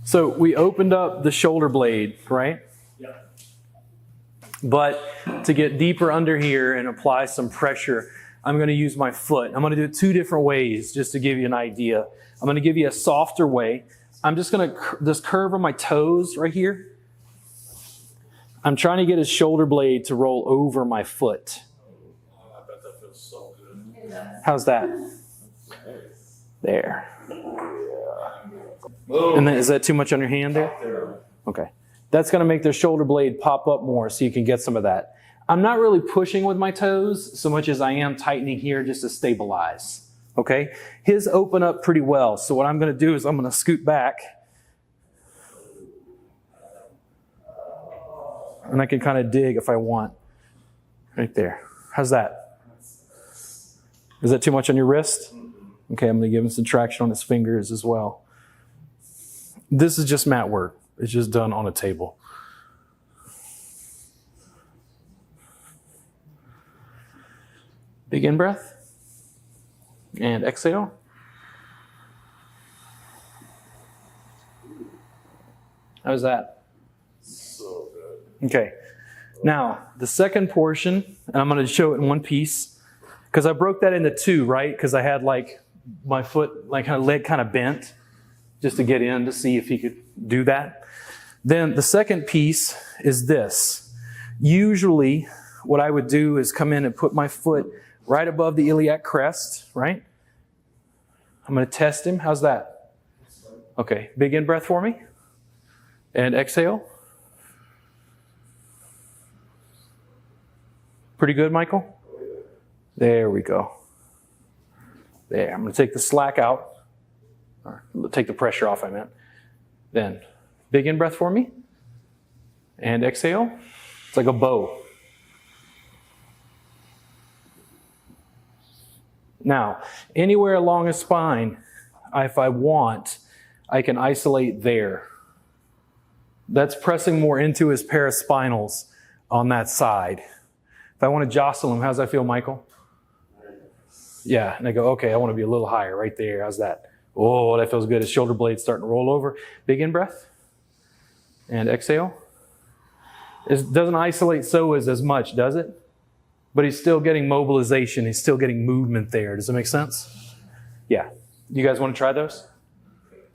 So we opened up the shoulder blade, right? Yeah. But to get deeper under here and apply some pressure, I'm going to use my foot. I'm going to do it two different ways just to give you an idea. I'm going to give you a softer way. I'm just going to this curve on my toes right here. I'm trying to get his shoulder blade to roll over my foot. I bet that feels so good. How's that? There. And then, is that too much on your hand there? Okay. That's going to make their shoulder blade pop up more so you can get some of that. I'm not really pushing with my toes so much as I am tightening here just to stabilize. Okay? His open up pretty well. So what I'm going to do is I'm going to scoot back. And I can kind of dig if I want. Right there. How's that? Is that too much on your wrist? Okay, I'm going to give him some traction on his fingers as well. This is just mat work. It's just done on a table. Big in-breath. And exhale. How's that? So good. Okay. Now, the second portion, and I'm going to show it in one piece, because I broke that into two, right? Because I had like my foot, like my leg kind of bent, just to get in to see if he could do that. Then the second piece is this. Usually, what I would do is come in and put my foot right above the iliac crest, right? I'm going to test him. How's that? Okay. Big in-breath for me. And exhale. Pretty good, Michael? There we go. There. I'm going to take the slack out. Or take the pressure off, I meant. Then, big in-breath for me. And exhale. It's like a bow. Now, anywhere along his spine, if I want, I can isolate there. That's pressing more into his paraspinals on that side. If I want to jostle him, how's that feel, Michael? Yeah, and I go, okay, I want to be a little higher right there. How's that? Oh, that feels good. His shoulder blade's starting to roll over. Big in-breath. And exhale. It doesn't isolate psoas as much, does it? But he's still getting mobilization. He's still getting movement there. Does that make sense? Yeah. You guys want to try those?